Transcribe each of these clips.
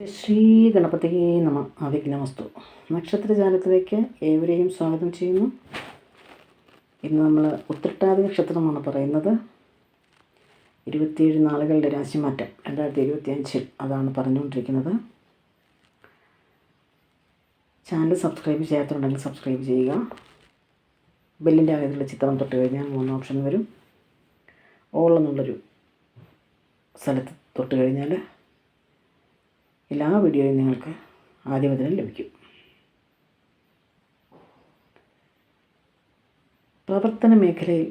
ശ്രീ ഗണപതിയെ നമ. അവിഘ്നമസ്തു. നക്ഷത്രജാലത്തിലേക്ക് ഏവരെയും സ്വാഗതം ചെയ്യുന്നു. ഇന്ന് നമ്മൾ ഉത്രട്ടാതി നക്ഷത്രമാണ് പറയുന്നത്. 27 നാളുകളുടെ രാശിമാറ്റം 2025 അതാണ് പറഞ്ഞുകൊണ്ടിരിക്കുന്നത്. ചാനൽ സബ്സ്ക്രൈബ് ചെയ്യാത്തതുണ്ടെങ്കിൽ സബ്സ്ക്രൈബ് ചെയ്യുക. ബെല്ലിൻ്റെ ആകത്തുള്ള ചിത്രം തൊട്ട് കഴിഞ്ഞാൽ 3 ഓപ്ഷൻ വരും. ഓൾ എന്നുള്ളൊരു സ്ഥലത്ത് തൊട്ട് കഴിഞ്ഞാൽ എല്ലാ വീഡിയോയും നിങ്ങൾക്ക് ആദ്യം മുതൽ ലഭിക്കും. പ്രവർത്തന മേഖലയിൽ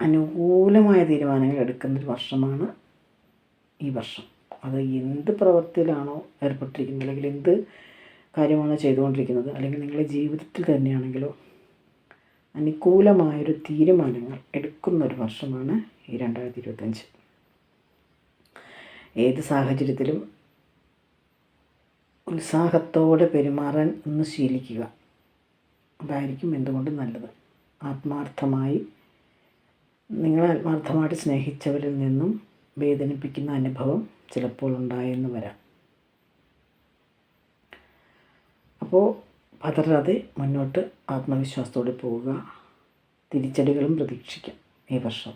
അനുകൂലമായ തീരുമാനങ്ങൾ എടുക്കുന്നൊരു വർഷമാണ് ഈ വർഷം. അത് എന്ത് പ്രവൃത്തിയിലാണോ ഏർപ്പെട്ടിരിക്കുന്നത്, അല്ലെങ്കിൽ എന്ത് കാര്യമാണോ ചെയ്തുകൊണ്ടിരിക്കുന്നത്, അല്ലെങ്കിൽ നിങ്ങളുടെ ജീവിതത്തിൽ തന്നെയാണെങ്കിലോ അനുകൂലമായൊരു തീരുമാനങ്ങൾ എടുക്കുന്നൊരു വർഷമാണ് ഈ 2025. ഏത് സാഹചര്യത്തിലും ഉത്സാഹത്തോടെ പെരുമാറാൻ ഒന്ന് ശീലിക്കുക. അതായിരിക്കും എന്തുകൊണ്ടും നല്ലത്. നിങ്ങളെ ആത്മാർത്ഥമായിട്ട് സ്നേഹിച്ചവരിൽ നിന്നും വേദനിപ്പിക്കുന്ന അനുഭവം ചിലപ്പോൾ ഉണ്ടായെന്ന് വരാം. അപ്പോൾ പതറാതെ മുന്നോട്ട് ആത്മവിശ്വാസത്തോടെ പോവുക. തിരിച്ചടികളും പ്രതീക്ഷിക്കാം ഈ വർഷം.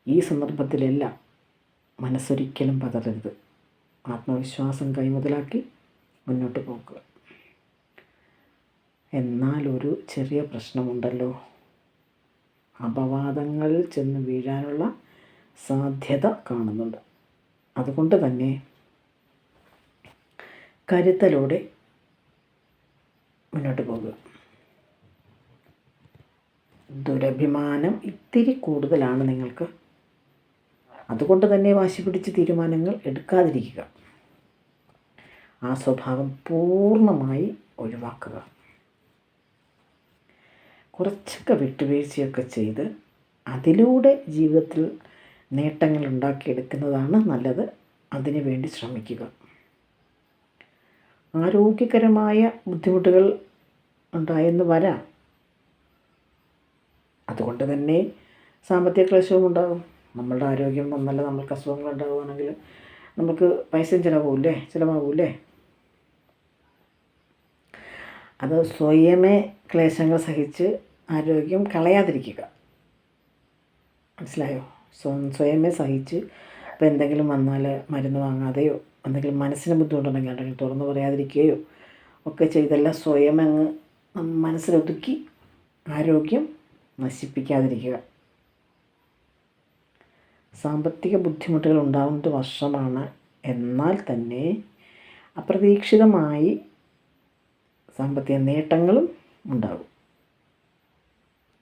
ഈ സന്ദർഭത്തിലെല്ലാം മനസ്സൊരിക്കലും പതറരുത്. ആത്മവിശ്വാസം കൈമുതലാക്കി മുന്നോട്ട് പോകുക. എന്നാൽ ഒരു ചെറിയ പ്രശ്നമുണ്ടല്ലോ. അപവാദങ്ങളിൽ ചെന്ന് വീഴാനുള്ള സാധ്യത കാണുന്നുണ്ട്. അതുകൊണ്ട് തന്നെ കരുതലോടെ മുന്നോട്ട് പോകുക. ദുരഭിമാനം ഇത്തിരി കൂടുതലാണ് നിങ്ങൾക്ക്. അതുകൊണ്ട് തന്നെ വാശി പിടിച്ച് തീരുമാനങ്ങൾ എടുക്കാതിരിക്കുക. ആ സ്വഭാവം പൂർണ്ണമായി ഒഴിവാക്കുക. കുറച്ചൊക്കെ വിട്ടുവീഴ്ചയൊക്കെ ചെയ്ത് അതിലൂടെ ജീവിതത്തിൽ നേട്ടങ്ങൾ ഉണ്ടാക്കിയെടുക്കുന്നതാണ് നല്ലത്. അതിനു വേണ്ടി ശ്രമിക്കുക. ആരോഗ്യകരമായ ബുദ്ധിമുട്ടുകൾ ഉണ്ടായെന്ന് വരാം. അതുകൊണ്ട് തന്നെ സാമ്പത്തിക ക്ലേശവും ഉണ്ടാകും. നമ്മളുടെ ആരോഗ്യം നന്നല്ല, നമ്മൾക്ക് അസുഖങ്ങൾ ഉണ്ടാകുകയാണെങ്കിൽ നമുക്ക് പൈസയും ചിലവാകൂലേ. അത് സ്വയമേ ക്ലേശങ്ങൾ സഹിച്ച് ആരോഗ്യം കളയാതിരിക്കുക. മനസ്സിലായോ? സ്വയമേ സഹിച്ച് ഇപ്പോൾ എന്തെങ്കിലും വന്നാൽ മരുന്ന് വാങ്ങാതെയോ, എന്തെങ്കിലും മനസ്സിന് ബുദ്ധിമുട്ടുണ്ടെങ്കിൽ അല്ലെങ്കിൽ തുറന്നു പറയാതിരിക്കുകയോ ഒക്കെ ചെയ്തെല്ലാം സ്വയം അങ്ങ് മനസ്സിലൊതുക്കി ആരോഗ്യം നശിപ്പിക്കാതിരിക്കുക. സാമ്പത്തിക ബുദ്ധിമുട്ടുകൾ ഉണ്ടാകുന്ന വർഷമാണ്. എന്നാൽ തന്നെ അപ്രതീക്ഷിതമായി സാമ്പത്തിക നേട്ടങ്ങളും ഉണ്ടാകും.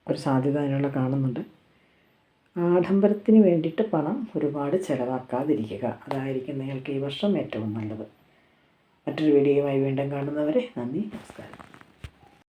ഒരു സാധ്യത അതിനുള്ള കാണുന്നുണ്ട്. ആഡംബരത്തിന് വേണ്ടിയിട്ട് പണം ഒരുപാട് ചിലവാക്കാതിരിക്കുക. അതായിരിക്കും നിങ്ങൾക്ക് ഈ വർഷം ഏറ്റവും നല്ലത്. മറ്റൊരു വീഡിയോയുമായി വീണ്ടും കാണുന്നവരെ നന്ദി, നമസ്കാരം.